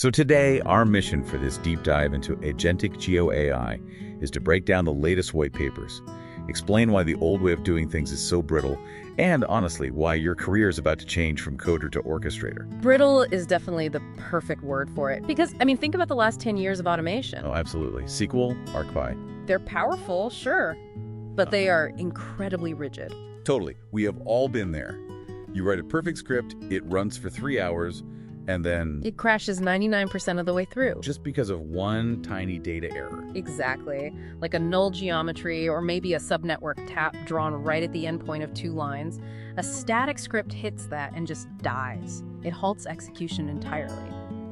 So today, our mission for this deep dive into agentic GeoAI is to break down the latest white papers, explain why the old way of doing things is so brittle, and honestly, why your career is about to change from coder to orchestrator. Brittle is definitely the perfect word for it because, think about the last 10 years of automation. Oh, absolutely. SQL, ArcPy. They're powerful, sure, but they are incredibly rigid. Totally. We have all been there. You write a perfect script, it runs for 3 hours, and then it crashes 99% of the way through. Just because of one tiny data error. Exactly. Like a null geometry or maybe a subnetwork tap drawn right at the endpoint of 2 lines. A static script hits that and just dies. It halts execution entirely.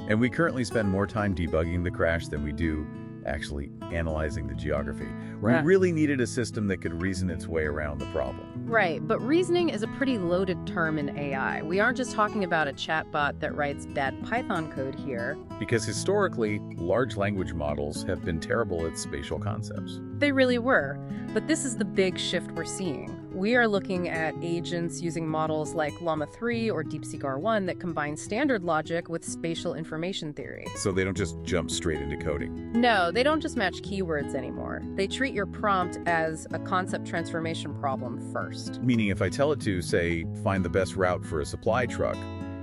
And we currently spend more time debugging the crash than we do actually analyzing the geography. We really needed a system that could reason its way around the problem. Right, but reasoning is a pretty loaded term in AI. We aren't just talking about a chatbot that writes bad Python code here. Because historically, large language models have been terrible at spatial concepts. They really were, but this is the big shift we're seeing. We are looking at agents using models like Llama 3 or DeepSeek R1 that combine standard logic with spatial information theory. So they don't just jump straight into coding. No, they don't just match keywords anymore. They treat your prompt as a concept transformation problem first. Meaning if I tell it to, say, find the best route for a supply truck,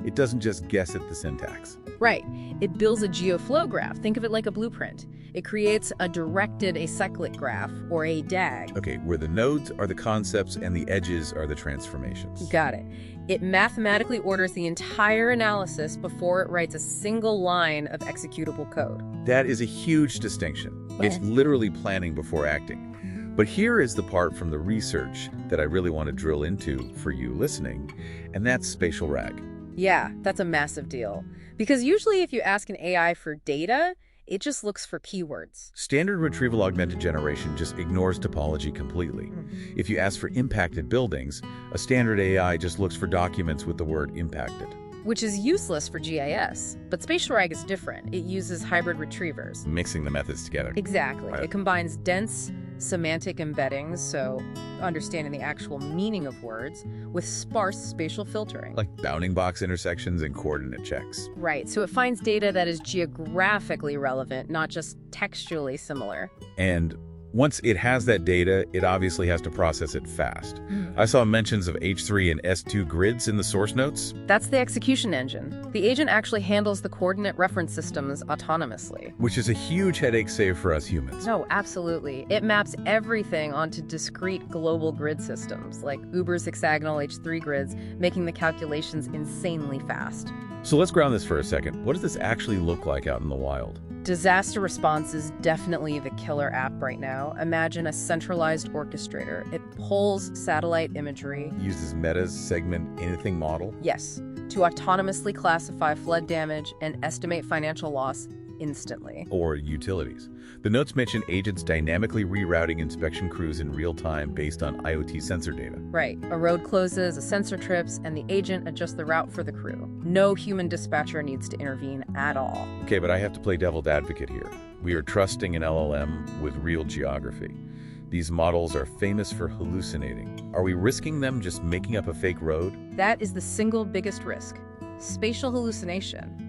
it doesn't just guess at the syntax. Right. It builds a geoflow graph. Think of it like a blueprint. It creates a directed acyclic graph, or a DAG. Okay, where the nodes are the concepts and the edges are the transformations. Got it. It mathematically orders the entire analysis before it writes a single line of executable code. That is a huge distinction. It's literally planning before acting. But here is the part from the research that I really want to drill into for you listening, and that's Spatial-RAG. Yeah, that's a massive deal. Because usually if you ask an AI for data, it just looks for keywords. Standard retrieval augmented generation just ignores topology completely. If you ask for impacted buildings, a standard AI just looks for documents with the word impacted. Which is useless for GIS. But Spatial-RAG is different. It uses hybrid retrievers. Mixing the methods together. Exactly. Right. It combines dense semantic embeddings, so understanding the actual meaning of words, with sparse spatial filtering. Like bounding box intersections and coordinate checks. Right, so it finds data that is geographically relevant, not just textually similar. And once it has that data, it obviously has to process it fast. I saw mentions of H3 and S2 grids in the source notes. That's the execution engine. The agent actually handles the coordinate reference systems autonomously. Which is a huge headache save for us humans. No, absolutely. It maps everything onto discrete global grid systems, like Uber's hexagonal H3 grids, making the calculations insanely fast. So let's ground this for a second. What does this actually look like out in the wild? Disaster response is definitely the killer app right now. Imagine a centralized orchestrator. It pulls satellite imagery. Uses Meta's segment anything model? Yes, to autonomously classify flood damage and estimate financial loss instantly. Or utilities. The notes mention agents dynamically rerouting inspection crews in real time based on IoT sensor data. Right. A road closes, a sensor trips, and the agent adjusts the route for the crew. No human dispatcher needs to intervene at all. Okay, but I have to play devil's advocate here. We are trusting an LLM with real geography. These models are famous for hallucinating. Are we risking them just making up a fake road? That is the single biggest risk. Spatial hallucination.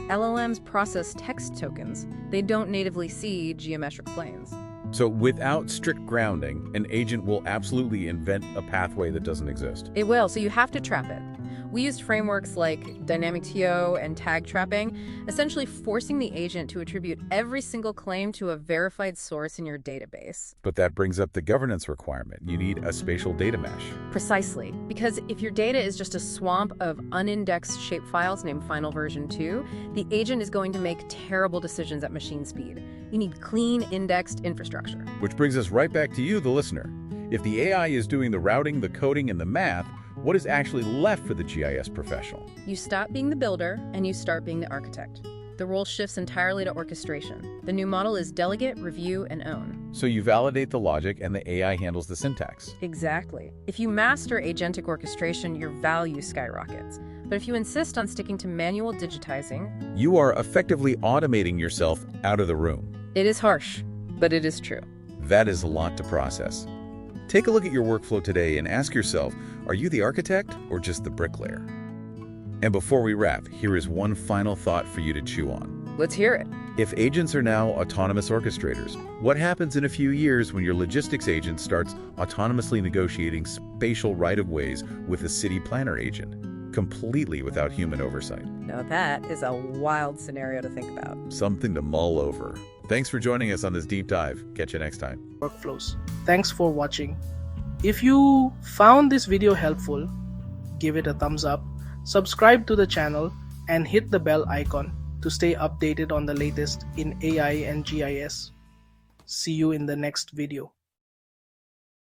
LLMs process text tokens. They don't natively see geometric planes. So without strict grounding, an agent will absolutely invent a pathway that doesn't exist. It will, so you have to trap it. We used frameworks like dynamic TO and tag trapping, essentially forcing the agent to attribute every single claim to a verified source in your database. But that brings up the governance requirement. You need a spatial data mesh. Precisely, because if your data is just a swamp of unindexed shapefiles named Final Version 2, the agent is going to make terrible decisions at machine speed. You need clean, indexed infrastructure. Which brings us right back to you, the listener. If the AI is doing the routing, the coding, and the math, what is actually left for the GIS professional? You stop being the builder and you start being the architect. The role shifts entirely to orchestration. The new model is delegate, review, and own. So you validate the logic and the AI handles the syntax. Exactly. If you master agentic orchestration, your value skyrockets. But if you insist on sticking to manual digitizing, you are effectively automating yourself out of the room. It is harsh, but it is true. That is a lot to process. Take a look at your workflow today and ask yourself, are you the architect or just the bricklayer? And before we wrap, here is one final thought for you to chew on. Let's hear it. If agents are now autonomous orchestrators, what happens in a few years when your logistics agent starts autonomously negotiating spatial right-of-ways with a city planner agent, completely without human oversight? Now that is a wild scenario to think about. Something to mull over. Thanks for joining us on this deep dive. Catch you next time. Workflows. Thanks for watching. If you found this video helpful, give it a thumbs up, subscribe to the channel, and hit the bell icon to stay updated on the latest in AI and GIS. See you in the next video.